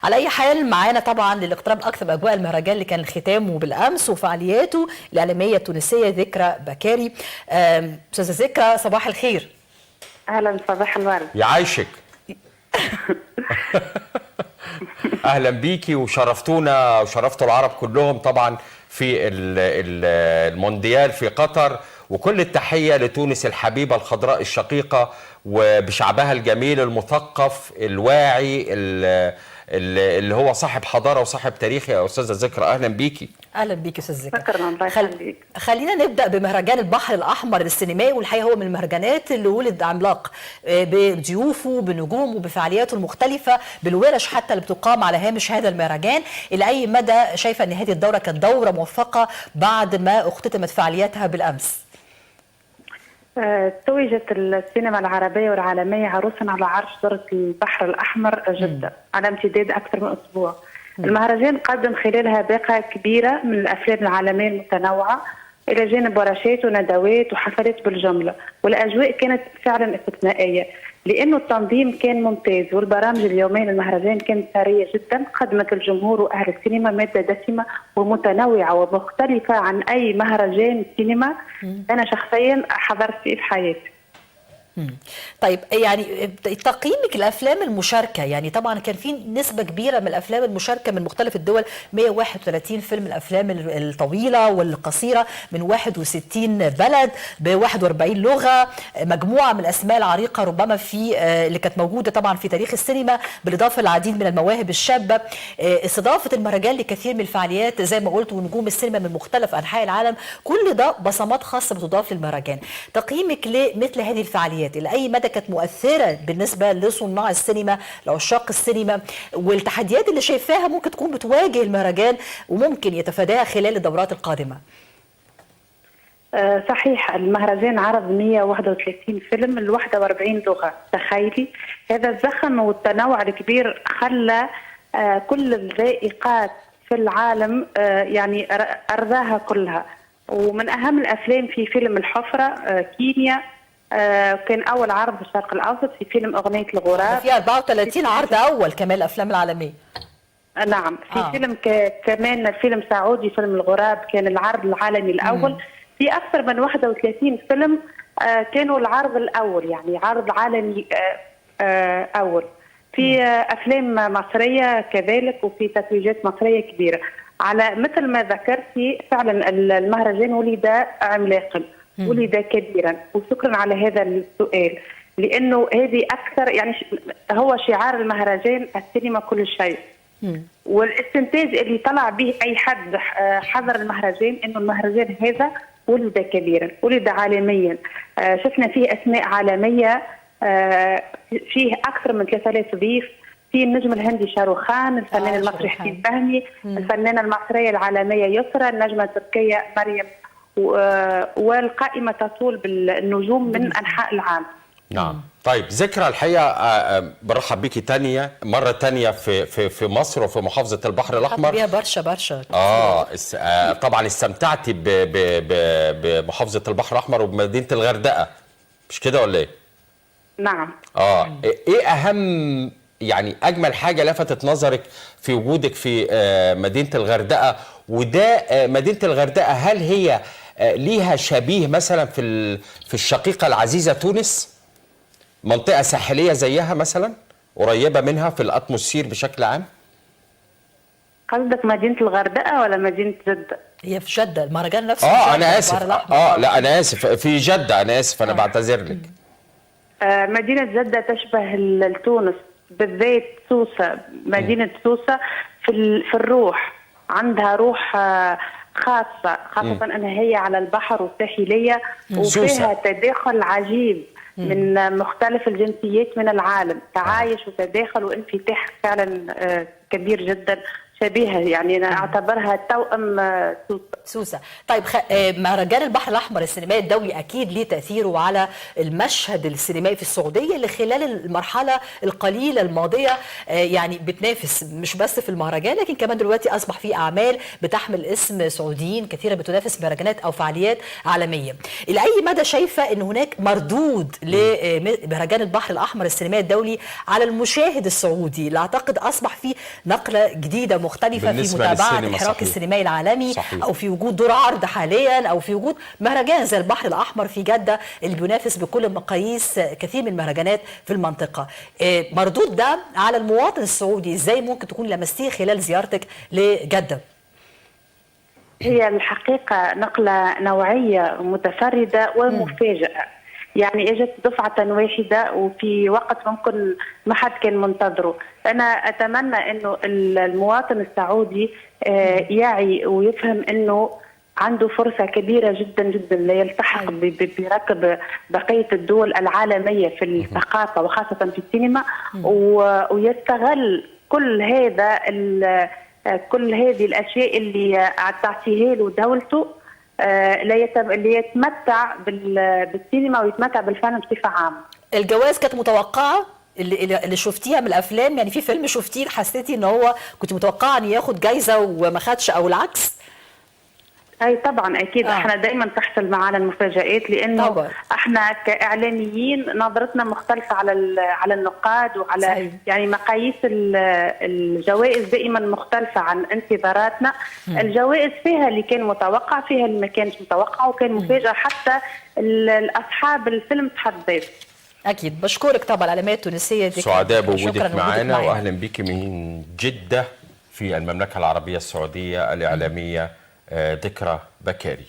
على أي حال معانا طبعا للاقتراب أكثر بأجواء المهرجان اللي كان ختامه بالأمس وفعالياته الإعلامية التونسية ذكرى بكاري. أستاذة ذكرى صباح الخير. اهلا صباح الورد. يعيشك. اهلا بيكي وشرفتونا وشرفتوا العرب كلهم طبعا في المونديال في قطر، وكل التحية لتونس الحبيبة الخضراء الشقيقة وبشعبها الجميل المثقف الواعي اللي هو صاحب حضارة وصاحب تاريخ. يا أستاذة ذكرى أهلا بيكي. اهلا بيك يا استاذ ذكرى. شكرا الله يخليك. خلينا نبدا بمهرجان البحر الاحمر السينمائي، والحقيقه هو من المهرجانات اللي ولد عملاق بضيوفه بنجومه بفعالياته المختلفه بالورش حتى اللي بتقام على هامش هذا المهرجان. الى اي مدى شايفه ان هذه الدوره كانت دوره موفقه بعد ما اختتمت فعالياتها بالامس؟ توجت السينما العربية والعالمية عروسا على عرش دورة البحر الأحمر جدة على امتداد أكثر من أسبوع. المهرجان قدم خلالها باقة كبيرة من الأفلام العالمية المتنوعة إلى جانب ورشات وندوات وحفلات بالجملة، والأجواء كانت فعلا استثنائية لأنه التنظيم كان ممتاز، والبرامج اليومية للمهرجان كانت ثرية جدا، قدمت الجمهور وأهل السينما مادة دسمة ومتنوعة ومختلفة عن أي مهرجان سينما أنا شخصيا حضرت فيه في حياتي. طيب يعني تقييمك الافلام المشاركه، يعني طبعا كان في نسبه كبيره من الافلام المشاركه من مختلف الدول، 131 فيلم، الافلام الطويله والقصيره من 61 بلد ب 41 لغه، مجموعه من الاسماء العريقه ربما في اللي كانت موجوده طبعا في تاريخ السينما، بالاضافه للعديد من المواهب الشابه، استضافه المهرجان لكثير من الفعاليات زي ما قلت ونجوم السينما من مختلف انحاء العالم، كل ده بصمات خاصه بتضاف للمهرجان. تقييمك لمثل هذه الفعاليات لأي مدى كانت مؤثرة بالنسبة لصناع السينما لعشاق السينما، والتحديات اللي شايفاها ممكن تكون بتواجه المهرجان وممكن يتفاداها خلال الدورات القادمة؟ صحيح، المهرجان عرض 131 فيلم ل 41 لغة. تخيلي هذا الزخم والتنوع الكبير خلى كل الذائقات في العالم يعني أرضاها كلها. ومن أهم الأفلام في فيلم الحفرة كينيا، كان أول عرض في الشرق الأوسط في فيلم أغنية الغراب، في 34 عرض أول كمان الأفلام العالمية. نعم، في فيلم كمان فيلم سعودي فيلم الغراب كان العرض العالمي الأول. في أكثر من 31 فيلم كانوا العرض الأول، يعني عرض عالمي أول. في أفلام مصرية كذلك وفي تتويجات مصرية كبيرة. على مثل ما ذكرتي فعلا المهرجان ولد عملاقا، ولد كبيرا، وشكرا على هذا السؤال لانه هذه اكثر يعني هو شعار المهرجان السينما كل شيء. والاستنتاج اللي طلع به اي حد حضر المهرجان انه المهرجان هذا ولد كبيرا، ولد عالميا. شفنا فيه اسماء عالميه، فيه اكثر من 3000 ضيف، في النجم الهندي شاروخان، الفنان المصري حسين فهمي، الفنانه المصريه العالميه يسرى، النجمه التركيه مريم، والقائمة تطول بالنجوم من أنحاء العالم. نعم. طيب ذكرى، الحقيقة برحب بيكي مرة تانية في مصر وفي محافظة البحر الأحمر. بيها برشا طبعا استمتعتي بمحافظة البحر الأحمر وبمدينة الغردقة، مش كده ولا إيه؟ نعم. إيه أهم يعني أجمل حاجة لفتت نظرك في وجودك في مدينة الغردقة؟ وده مدينة الغردقة هل هي ليها شبيه مثلا في الشقيقة العزيزة تونس؟ منطقة ساحلية زيها مثلا، قريبة منها في الأتموسفير بشكل عام؟ قصدك مدينة الغردقة ولا مدينة جدة؟ هي في جدة، المهرجان نفسه. أنا آسف. لا أنا آسف، في جدة، أنا آسف، أنا بعتذر لك. مدينة جدة تشبه تونس، بالذات سوسة. مدينة سوسة في الروح، عندها روح خاصة أن هي على البحر وساحلية، وفيها تداخل عجيب من مختلف الجنسيات من العالم، تعايش وتداخل وانفتاح فعلا كبير جدا شبيهه، يعني انا اعتبرها توأم سوسة. طيب مهرجان البحر الأحمر السينمائي الدولي أكيد ليه تأثيره على المشهد السينمائي في السعودية اللي خلال المرحلة القليلة الماضية يعني بتنافس مش بس في المهرجان، لكن كمان دلوقتي أصبح في أعمال بتحمل اسم سعوديين كثيرة بتنافس مهرجانات أو فعاليات عالمية. إلى أي مدى شايفة أن هناك مردود لمهرجان البحر الأحمر السينمائي الدولي على المشاهد السعودي اللي أعتقد أصبح فيه نقلة جديدة مختلفة في متابعة الحراك السينمائي العالمي، صحيح. أو في وجود دور عرض حاليا، او في وجود مهرجان زي البحر الاحمر في جده اللي بينافس بكل المقاييس كثير من المهرجانات في المنطقه؟ مردود ده على المواطن السعودي ازاي ممكن تكون لمستيه خلال زيارتك لجده؟ هي الحقيقه نقله نوعيه متفرده ومفاجئه، يعني اجت دفعه واحده وفي وقت ممكن ما حد كان منتظره. انا اتمنى انه المواطن السعودي يعي ويفهم انه عنده فرصة كبيرة جدا جدا ليلتحق بركب بقية الدول العالمية في الثقافة وخاصة في السينما، ويستغل كل هذه الأشياء اللي تعطيها له دولته ليتمتع بالسينما ويتمتع بالفن بصفة عامة. الجوائز كانت متوقعة اللي شفتيها من الافلام؟ يعني في فيلم شفتيه حسيتي ان هو كنت متوقعه ان ياخد جايزه وما خدش او العكس؟ اي طبعا اكيد. احنا دايما تحصل معنا المفاجآت لانه طبعا. احنا كاعلاميين نظرتنا مختلفه على النقاد وعلى صحيح. يعني مقاييس الجوائز دائما مختلفه عن انتظاراتنا. الجوائز فيها اللي كان متوقع، فيها اللي ما كانش متوقع، وكان مفاجاه حتى اصحاب الفيلم تحدث. اكيد. بشكرك طبعا الإعلامية التونسية دي، سعداء بوجودك معنا، واهلا بك من جده في المملكه العربيه السعوديه الاعلاميه ذكرى بكاري.